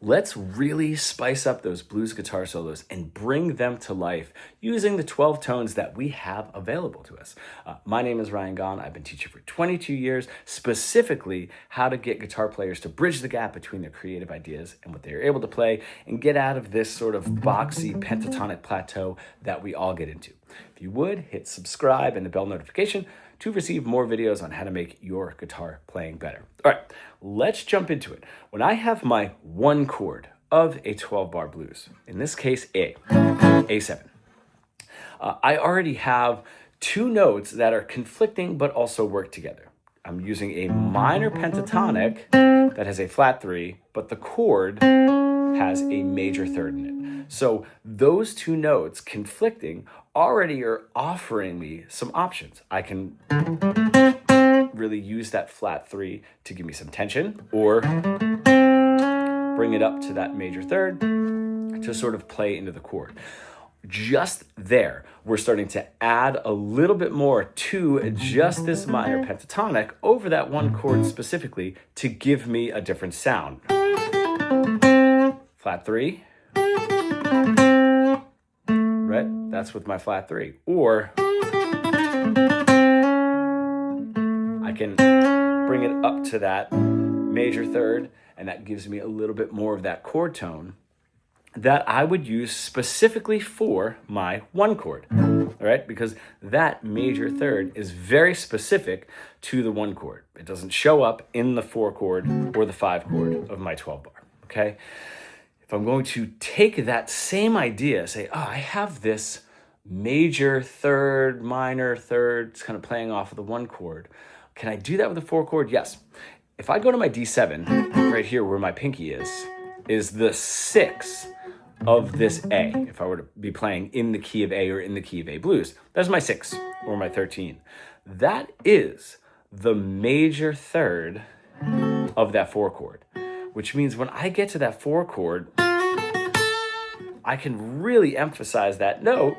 Let's really spice up those blues guitar solos and bring them to life using the 12 tones that we have available to us. My name is Ryan Gaughan. I've been teaching for 22 years, specifically how to get guitar players to bridge the gap between their creative ideas and what they are able to play and get out of this sort of boxy pentatonic plateau that we all get into. If you would, hit subscribe and the bell notification to receive more videos on how to make your guitar playing better. All right, let's jump into it. When I have my one chord of a 12-bar blues, in this case A7, I already have two notes that are conflicting but also work together. I'm using a minor pentatonic that has a flat 3, but the chord has a major third in it. So those two notes conflicting already are offering me some options. I can really use that flat 3 to give me some tension, or bring it up to that major third to sort of play into the chord. Just there, we're starting to add a little bit more to just this minor pentatonic over that one chord specifically to give me a different sound. Flat 3, right? That's with my flat 3. Or I can bring it up to that major third, and that gives me a little bit more of that chord tone that I would use specifically for my one chord, all right? Because that major third is very specific to the one chord. It doesn't show up in the 4 chord or the 5 chord of my 12 bar, okay? If I'm going to take that same idea, say, oh, I have this major third, minor third, it's kind of playing off of the one chord. Can I do that with the 4 chord? Yes. If I go to my D7, right here where my pinky is the 6 of this A. If I were to be playing in the key of A or in the key of A blues, that's my 6 or my 13. That is the major third of that 4 chord, which means when I get to that 4 chord, I can really emphasize that note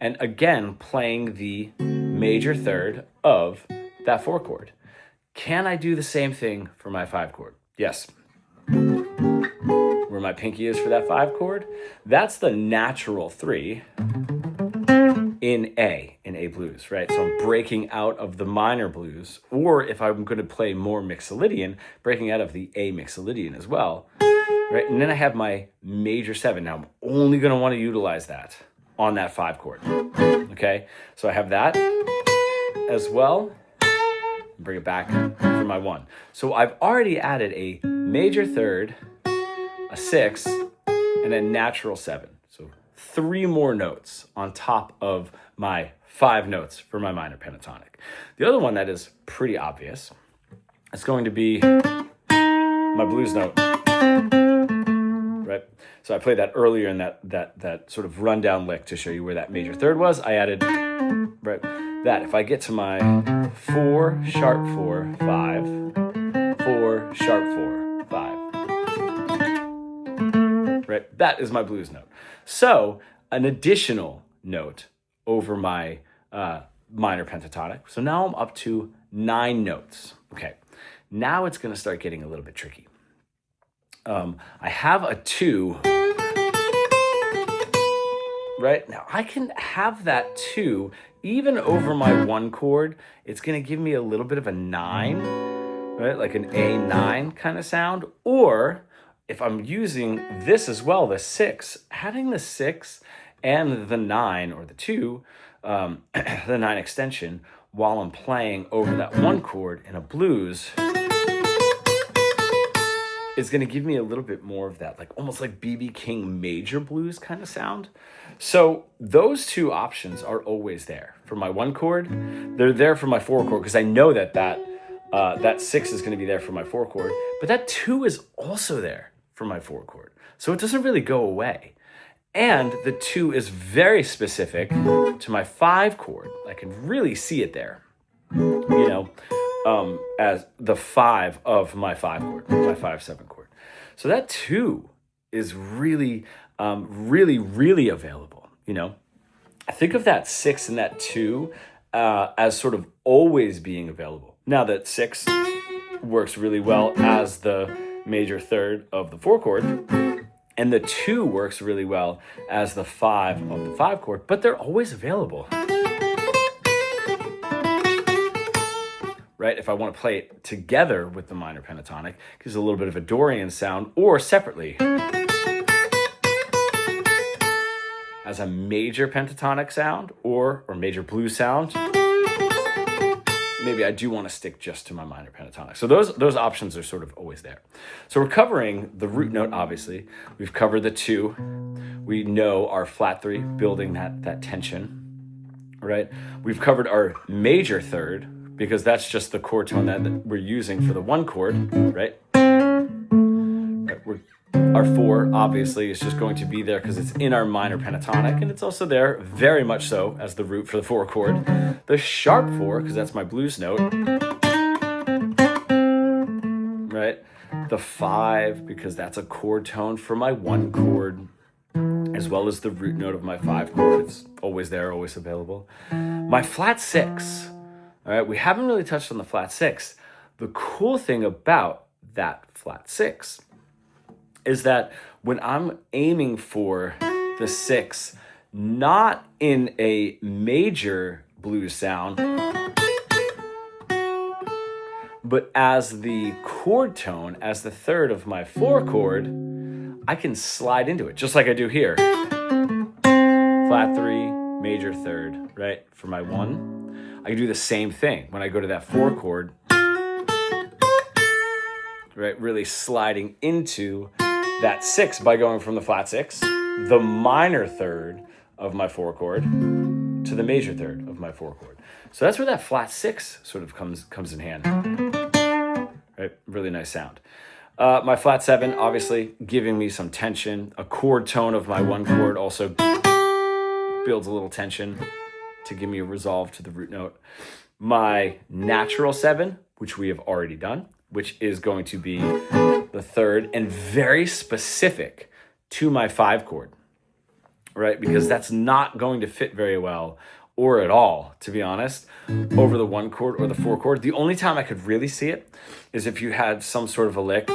and again playing the major third of that 4 chord. Can I do the same thing for my 5 chord? Yes. Where my pinky is for that 5 chord, that's the natural 3 in A blues, right? So I'm breaking out of the minor blues, or if I'm going to play more mixolydian, breaking out of the A mixolydian as well, right? And then I have my major 7. Now I'm only going to want to utilize that on that 5 chord, okay? So I have that as well. Bring it back for my 1. So I've already added a major third, a 6, and a natural 7. So 3 more notes on top of my 5 notes for my minor pentatonic. The other one that is pretty obvious is going to be my blues note, right? So I played that earlier in that sort of rundown lick to show you where that major third was. I added, right, that. If I get to my 4, sharp 4, 5, 4, sharp 4, 5, right? That is my blues note. So an additional note over my minor pentatonic. So now I'm up to 9 notes. Okay, now it's going to start getting a little bit tricky. I have a 2, right? Now I can have that 2 even over my 1 chord. It's going to give me a little bit of a 9, right? Like an A9 kind of sound. Or if I'm using this as well, the 6, having the 6 and the 9 or the 2, the 9 extension while I'm playing over that 1 chord in a blues is going to give me a little bit more of that, like almost like B.B. King major blues kind of sound. So those 2 options are always there. For my 1 chord, they're there for my 4 chord because I know that 6 is going to be there for my 4 chord, but that 2 is also there for my 4 chord. So it doesn't really go away. And the 2 is very specific to my 5 chord. I can really see it there, you know, as the 5 of my 5 chord, my 5/7 chord. So that 2 is really, really available, you know. I think of that 6 and that 2 as sort of always being available. Now that 6 works really well as the major third of the 4 chord. And the 2 works really well as the 5 of the 5 chord, but they're always available. Right? If I want to play it together with the minor pentatonic, it gives a little bit of a Dorian sound, or separately as a major pentatonic sound or major blues sound. Maybe I do want to stick just to my minor pentatonic. So those options are sort of always there. So we're covering the root note, obviously. We've covered the 2. We know our flat 3, building that tension, right? We've covered our major third, because that's just the chord tone that we're using for the 1 chord, right? Our 4, obviously, is just going to be there because it's in our minor pentatonic, and it's also there, very much so, as the root for the 4 chord. The sharp 4, because that's my blues note, right? The 5, because that's a chord tone for my 1 chord, as well as the root note of my 5 chord. It's always there, always available. My flat 6, all right, we haven't really touched on the flat 6. The cool thing about that flat 6 is that when I'm aiming for the 6, not in a major blues sound, but as the chord tone, as the third of my 4 chord, I can slide into it, just like I do here. Flat 3, major third, right, for my 1. I can do the same thing when I go to that 4 chord, right? Really sliding into that 6 by going from the flat 6, the minor third of my 4 chord, to the major third of my 4 chord. So that's where that flat 6 sort of comes in hand. Right? Really nice sound. My flat 7, obviously, giving me some tension. A chord tone of my 1 chord also builds a little tension to give me a resolve to the root note. My natural 7, which we have already done, which is going to be the 3rd and very specific to my 5 chord, right? Because that's not going to fit very well, or at all, to be honest, over the 1 chord or the 4 chord. The only time I could really see it is if you had some sort of a lick,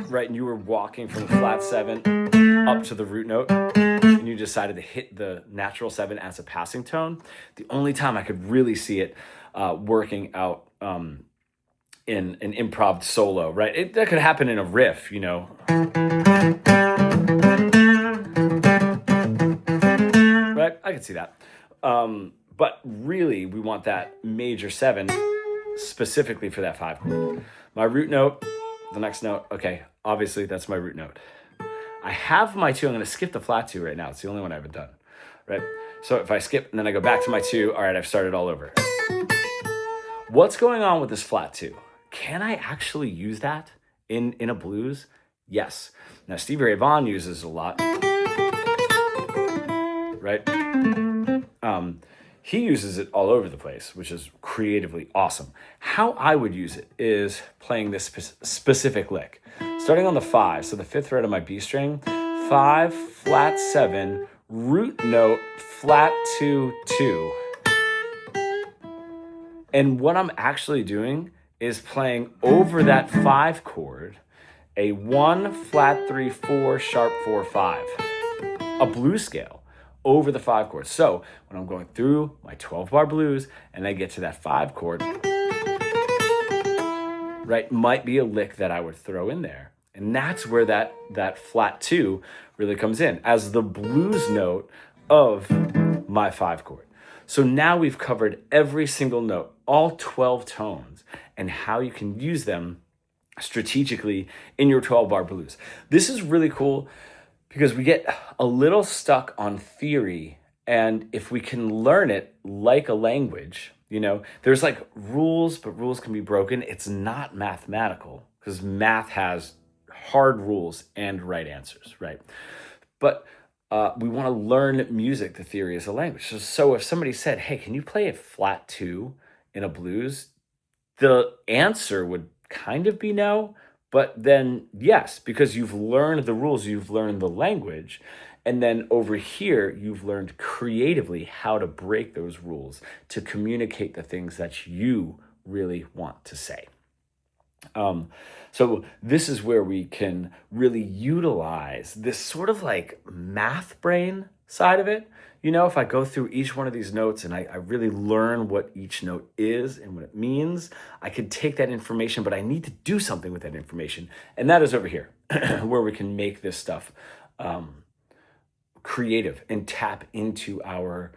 right? And you were walking from the flat 7 up to the root note, and you decided to hit the natural 7 as a passing tone. The only time I could really see it working out in an improv solo, right? That could happen in a riff, you know. Right? I could see that. But really, we want that major 7 specifically for that 5 chord. My root note, the next note, okay, obviously that's my root note. I have my 2, I'm going to skip the flat 2 right now. It's the only one I haven't done, right? So if I skip and then I go back to my 2, all right, I've started all over. What's going on with this flat 2? Can I actually use that in a blues? Yes. Now, Stevie Ray Vaughan uses it a lot, right? He uses it all over the place, which is creatively awesome. How I would use it is playing this specific lick. Starting on the 5, so the 5th fret of my B string, 5, flat 7, root note, flat 2, 2. And what I'm actually doing is playing over that 5 chord, a 1, flat 3, 4, sharp 4, 5, a blues scale over the 5 chord. So when I'm going through my 12-bar blues and I get to that 5 chord, right, might be a lick that I would throw in there. And that's where that flat 2 really comes in as the blues note of my 5 chord. So now we've covered every single note, all 12 tones, and how you can use them strategically in your 12-bar blues. This is really cool because we get a little stuck on theory, and if we can learn it like a language, you know, there's like rules, but rules can be broken. It's not mathematical because math has hard rules and right answers, right? But we want to learn music, the theory is a language. So if somebody said, hey, can you play a flat 2 in a blues? The answer would kind of be no, but then yes, because you've learned the rules, you've learned the language, and then over here, you've learned creatively how to break those rules to communicate the things that you really want to say. So this is where we can really utilize this sort of like math brain side of it. You know, if I go through each one of these notes and I really learn what each note is and what it means, I can take that information, but I need to do something with that information. And that is over here, where we can make this stuff creative and tap into our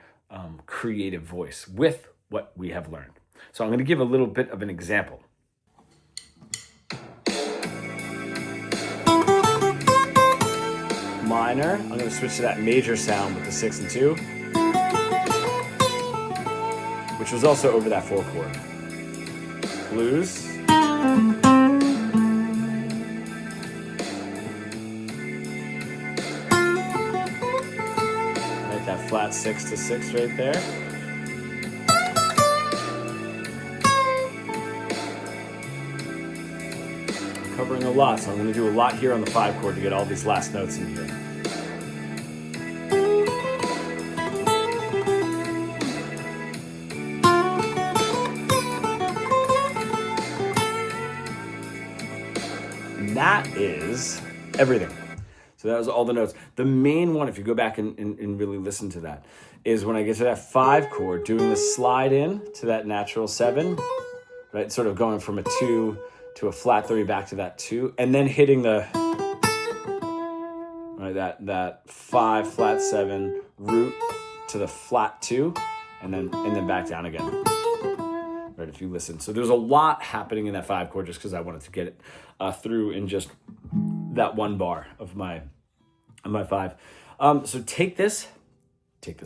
creative voice with what we have learned. So I'm going to give a little bit of an example. Minor, I'm going to switch to that major sound with the 6 and 2, which was also over that 4 chord. Blues. Right, that flat 6 to 6 right there. Covering a lot, so I'm going to do a lot here on the 5 chord to get all these last notes in here. And that is everything. So that was all the notes. The main one, if you go back and really listen to that, is when I get to that 5 chord, doing the slide in to that natural 7, right? Sort of going from a 2 to a flat 3 back to that 2, and then hitting the right that 5 flat 7 root to the flat 2, and then back down again. Right, if you listen. So there's a lot happening in that 5 chord just because I wanted to get it through in just that one bar of my 5. So take this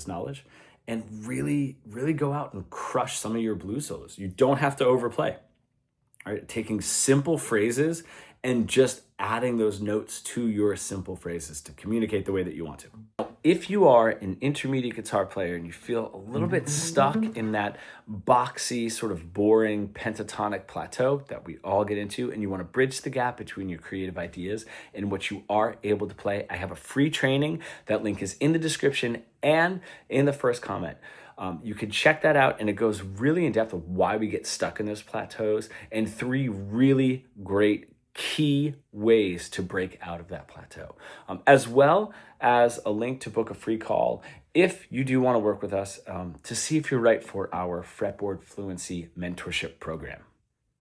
knowledge and really, really go out and crush some of your blues solos. You don't have to overplay. Right, taking simple phrases and just adding those notes to your simple phrases to communicate the way that you want to. If you are an intermediate guitar player and you feel a little bit stuck in that boxy, sort of boring pentatonic plateau that we all get into, and you want to bridge the gap between your creative ideas and what you are able to play, I have a free training. That link is in the description and in the first comment. You can check that out, and it goes really in depth of why we get stuck in those plateaus and 3 really great key ways to break out of that plateau, as well as a link to book a free call if you do want to work with us to see if you're right for our fretboard fluency mentorship program.